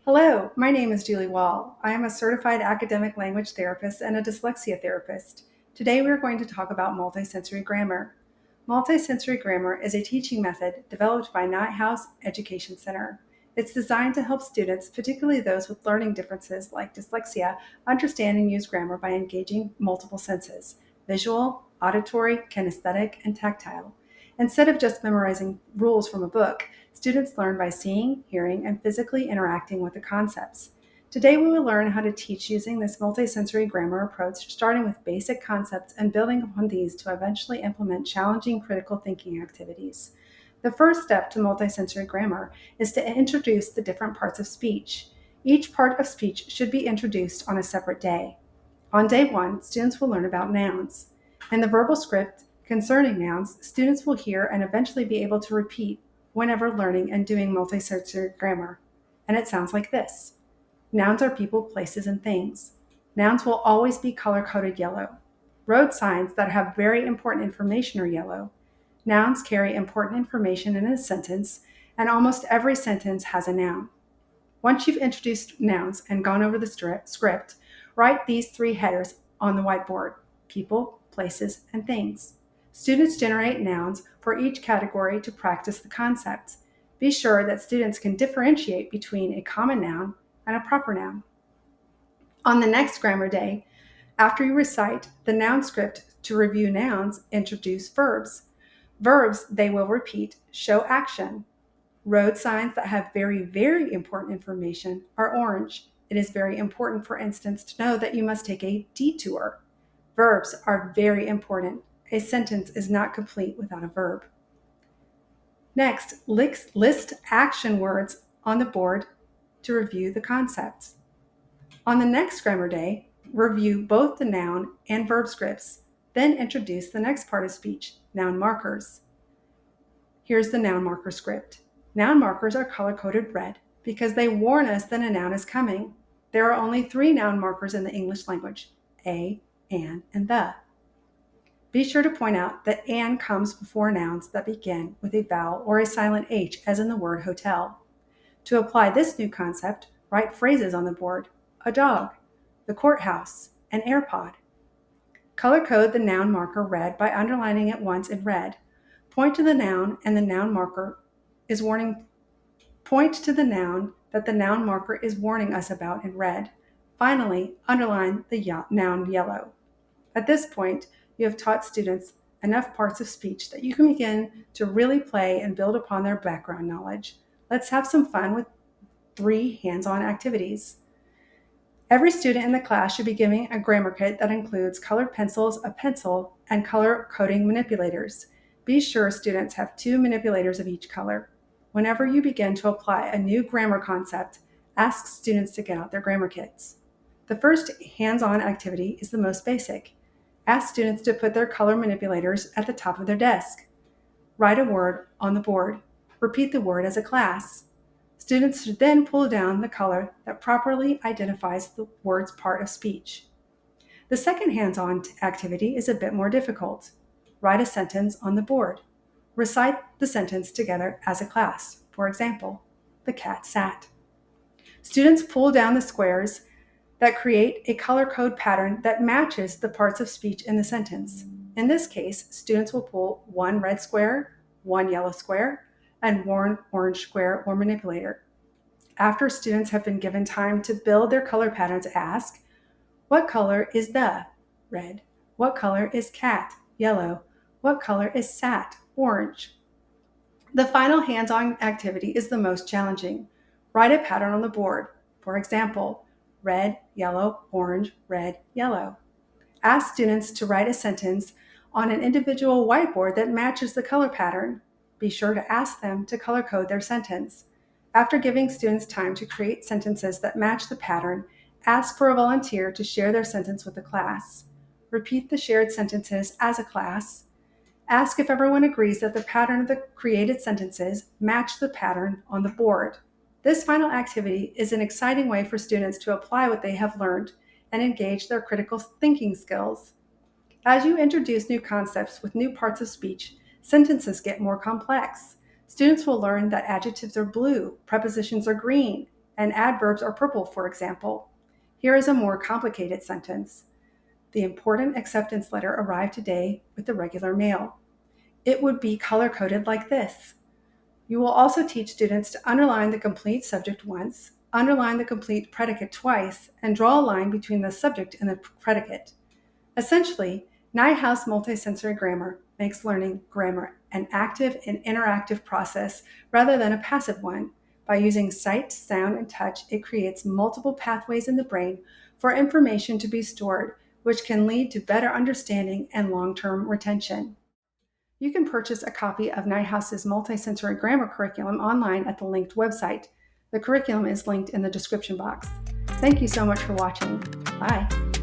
Hello, my name is Julie Wall. I am a certified academic language therapist and a dyslexia therapist. Today we are going to talk about multisensory grammar. Multisensory grammar is a teaching method developed by Neuhaus Education Center. It's designed to help students, particularly those with learning differences like dyslexia, understand and use grammar by engaging multiple senses: visual, auditory, kinesthetic, and tactile. Instead of just memorizing rules from a book, students learn by seeing, hearing, and physically interacting with the concepts. Today, we will learn how to teach using this multisensory grammar approach, starting with basic concepts and building upon these to eventually implement challenging critical thinking activities. The first step to multisensory grammar is to introduce the different parts of speech. Each part of speech should be introduced on a separate day. On day one, students will learn about nouns. In the verbal script concerning nouns, students will hear and eventually be able to repeat whenever learning and doing multisensory grammar. And it sounds like this. Nouns are people, places, and things. Nouns will always be color-coded yellow. Road signs that have very important information are yellow. Nouns carry important information in a sentence, and almost every sentence has a noun. Once you've introduced nouns and gone over the script, write these three headers on the whiteboard: people, places, and things. Students generate nouns for each category to practice the concept. Be sure that students can differentiate between a common noun and a proper noun. On the next grammar day, after you recite the noun script to review nouns, introduce verbs. Verbs they will repeat show action. Road signs that have very, very important information are orange. It is very important, for instance, to know that you must take a detour. Verbs are very important. A sentence is not complete without a verb. Next, list action words on the board to review the concepts. On the next grammar day, review both the noun and verb scripts, then introduce the next part of speech, noun markers. Here's the noun marker script. Noun markers are color-coded red because they warn us that a noun is coming. There are only 3 noun markers in the English language: a, and the. Be sure to point out that and comes before nouns that begin with a vowel or a silent H, as in the word hotel. To apply this new concept, write phrases on the board: a dog, the courthouse, an AirPod. Color code the noun marker red by underlining it once in red. Point to the noun and the noun marker is warning. Point to the noun that the noun marker is warning us about in red. Finally, underline the noun yellow. At this point, you have taught students enough parts of speech that you can begin to really play and build upon their background knowledge. Let's have some fun with 3 hands-on activities. Every student in the class should be given a grammar kit that includes colored pencils, a pencil, and color coding manipulators. Be sure students have 2 manipulators of each color. Whenever you begin to apply a new grammar concept, ask students to get out their grammar kits. The first hands-on activity is the most basic. Ask students to put their color manipulators at the top of their desk. Write a word on the board. Repeat the word as a class. Students should then pull down the color that properly identifies the word's part of speech. The second hands-on activity is a bit more difficult. Write a sentence on the board. Recite the sentence together as a class. For example, the cat sat. Students pull down the squares that create a color code pattern that matches the parts of speech in the sentence. In this case, students will pull 1 red square, 1 yellow square, and 1 orange square or manipulator. After students have been given time to build their color patterns, ask, what color is the? Red. What color is cat? Yellow. What color is sat? Orange. The final hands-on activity is the most challenging. Write a pattern on the board. For example, red, yellow, orange, red, yellow. Ask students to write a sentence on an individual whiteboard that matches the color pattern. Be sure to ask them to color code their sentence. After giving students time to create sentences that match the pattern, ask for a volunteer to share their sentence with the class. Repeat the shared sentences as a class. Ask if everyone agrees that the pattern of the created sentences match the pattern on the board. This final activity is an exciting way for students to apply what they have learned and engage their critical thinking skills. As you introduce new concepts with new parts of speech, sentences get more complex. Students will learn that adjectives are blue, prepositions are green, and adverbs are purple, for example. Here is a more complicated sentence. The important acceptance letter arrived today with the regular mail. It would be color-coded like this. You will also teach students to underline the complete subject once, underline the complete predicate twice, and draw a line between the subject and the predicate. Essentially, Neuhaus multisensory grammar makes learning grammar an active and interactive process rather than a passive one. By using sight, sound, and touch, it creates multiple pathways in the brain for information to be stored, which can lead to better understanding and long-term retention. You can purchase a copy of Neuhaus's multisensory grammar curriculum online at the linked website. The curriculum is linked in the description box. Thank you so much for watching. Bye.